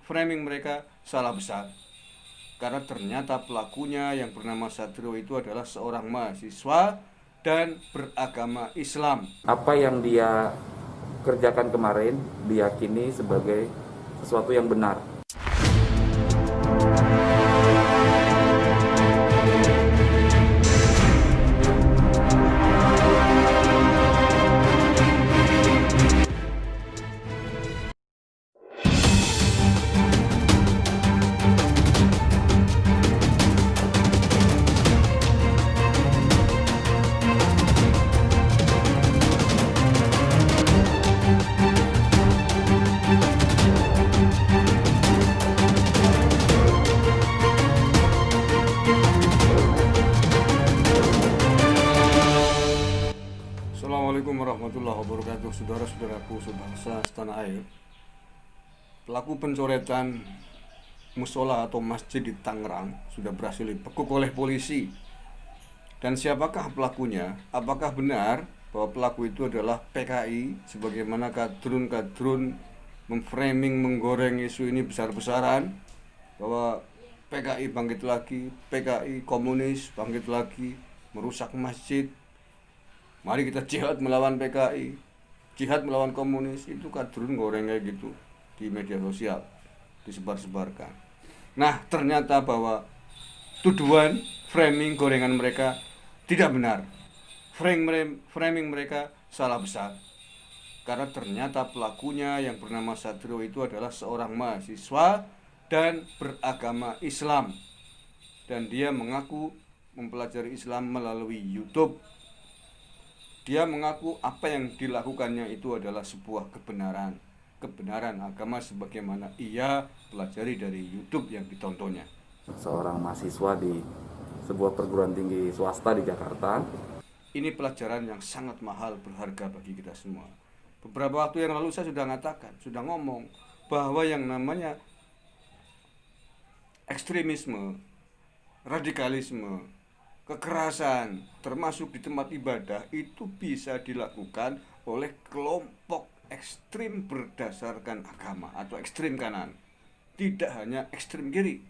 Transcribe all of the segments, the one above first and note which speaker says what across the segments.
Speaker 1: framing mereka salah besar. Karena ternyata pelakunya yang bernama Satrio itu adalah seorang mahasiswa dan beragama Islam.
Speaker 2: Apa yang dia kerjakan kemarin diyakini sebagai sesuatu yang benar.
Speaker 1: Assalamualaikum warahmatullahi wabarakatuh. Saudara-saudaraku sebangsa setanah air, pelaku pencoretan musola atau masjid di Tangerang sudah berhasil dibekuk oleh polisi. Dan siapakah pelakunya? Apakah benar bahwa pelaku itu adalah PKI sebagaimana kadrun-kadrun memframing, menggoreng isu ini besar-besaran bahwa PKI bangkit lagi, PKI komunis bangkit lagi, merusak masjid. Mari kita jihad melawan PKI, jihad melawan komunis. Itu kadrun goreng kayak gitu di media sosial, disebar-sebarkan. Nah, ternyata bahwa tuduhan framing gorengan mereka tidak benar. Framing mereka salah besar. Karena ternyata pelakunya yang bernama Satrio itu adalah seorang mahasiswa dan beragama Islam. Dan dia mengaku mempelajari Islam melalui YouTube. Dia mengaku apa yang dilakukannya itu adalah sebuah kebenaran agama sebagaimana ia pelajari dari YouTube yang ditontonnya.
Speaker 2: Seorang mahasiswa di sebuah perguruan tinggi swasta di Jakarta.
Speaker 1: Ini pelajaran yang sangat mahal, berharga bagi kita semua. Beberapa waktu yang lalu saya sudah ngomong bahwa yang namanya ekstremisme, radikalisme, kekerasan termasuk di tempat ibadah itu bisa dilakukan oleh kelompok ekstrim berdasarkan agama atau ekstrim kanan, tidak hanya ekstrim kiri.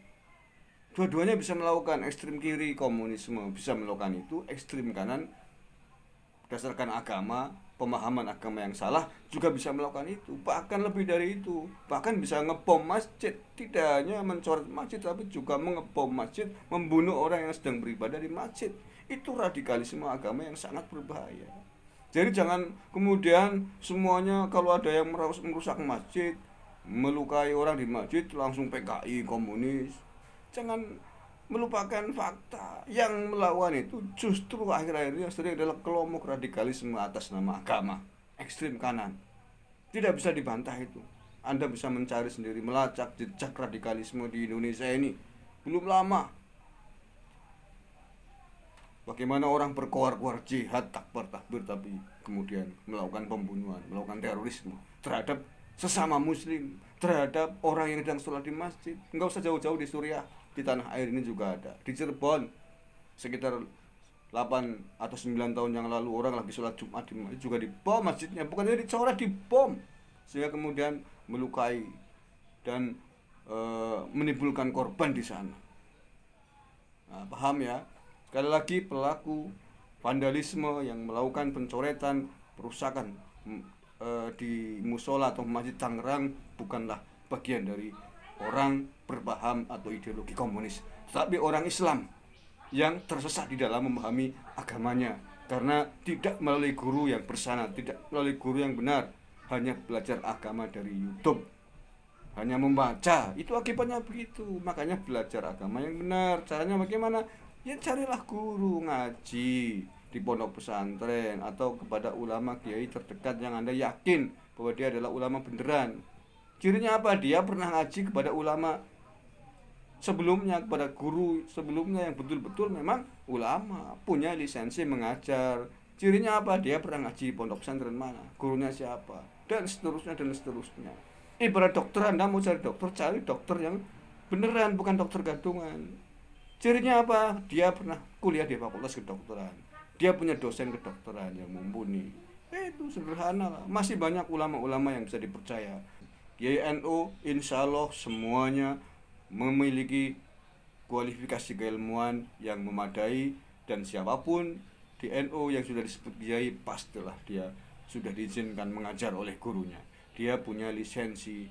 Speaker 1: Dua-duanya bisa melakukan. Ekstrim kiri komunisme bisa melakukan itu, ekstrim kanan berdasarkan agama, pemahaman agama yang salah juga bisa melakukan itu. Bahkan lebih dari itu, bahkan bisa ngebom masjid. Tidak hanya mencoret masjid, tapi juga mengebom masjid, membunuh orang yang sedang beribadah di masjid. Itu radikalisme agama yang sangat berbahaya. Jadi jangan kemudian semuanya kalau ada yang merusak masjid, melukai orang di masjid langsung PKI komunis. Jangan melupakan fakta yang melawan itu justru akhir-akhir ini sering adalah kelompok radikalisme atas nama agama, ekstrim kanan. Tidak bisa dibantah itu. Anda bisa mencari sendiri, melacak jejak radikalisme di Indonesia ini. Belum lama bagaimana orang berkoar-koar jihad, takbir tapi kemudian melakukan pembunuhan, melakukan terorisme terhadap sesama muslim, terhadap orang yang sedang sholat di masjid. Enggak usah jauh-jauh di Suriah, di tanah air ini juga ada. Di Cirebon sekitar 8 atau 9 tahun yang lalu orang lagi sholat Jumat di masjid juga dibom masjidnya, bukan hanya dicoret, dibom, sehingga kemudian melukai dan menimbulkan korban di sana. Nah, paham ya? Sekali lagi, pelaku vandalisme yang melakukan pencoretan, perusakan di musola atau masjid Tangerang bukanlah bagian dari orang berpaham atau ideologi komunis, tetapi orang Islam yang tersesat di dalam memahami agamanya karena tidak melalui guru yang bersanad, tidak melalui guru yang benar, hanya belajar agama dari YouTube, hanya membaca. Itu akibatnya begitu. Makanya belajar agama yang benar. Caranya bagaimana? Ya carilah guru ngaji di pondok pesantren atau kepada ulama kiai terdekat yang Anda yakin bahwa dia adalah ulama beneran. Cirinya apa? Dia pernah ngaji kepada ulama sebelumnya, kepada guru sebelumnya yang betul-betul memang ulama, punya lisensi mengajar. Cirinya apa? Dia pernah ngaji di pondok pesantren mana, gurunya siapa, dan seterusnya dan seterusnya. Ibarat dokter, Anda mau cari dokter, cari dokter yang beneran, bukan dokter gadungan. Cirinya apa? Dia pernah kuliah di fakultas kedokteran, dia punya dosen kedokteran yang mumpuni. Itu sederhana lah. Masih banyak ulama-ulama yang bisa dipercaya. Kiai NU insya Allah semuanya memiliki kualifikasi keilmuan yang memadai, dan siapapun di NU yang sudah disebut kiai pastilah dia sudah diizinkan mengajar oleh gurunya. Dia punya lisensi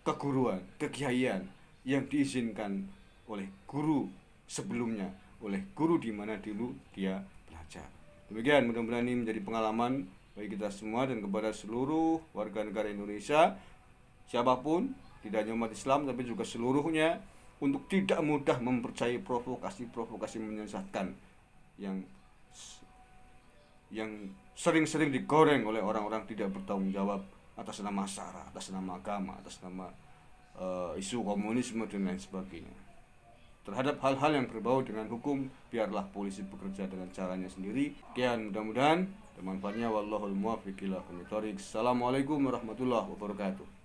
Speaker 1: keguruan, kekiaian yang diizinkan oleh guru sebelumnya, oleh guru di mana dulu dia belajar. Demikian, mudah-mudahan ini menjadi pengalaman bagi kita semua dan kepada seluruh warga negara Indonesia, siapapun, tidak hanya umat Islam tapi juga seluruhnya, untuk tidak mudah mempercayai provokasi-provokasi menyesatkan yang sering-sering digoreng oleh orang-orang tidak bertanggung jawab atas nama sara, atas nama agama, atas nama isu komunisme dan lain sebagainya. Terhadap hal-hal yang berbau dengan hukum, biarlah polisi bekerja dengan caranya sendiri. Sekian, mudah-mudahan bermanfaatnya. Wallahul muwaffiq ila aqwamit thoriq. Assalamualaikum warahmatullahi wabarakatuh.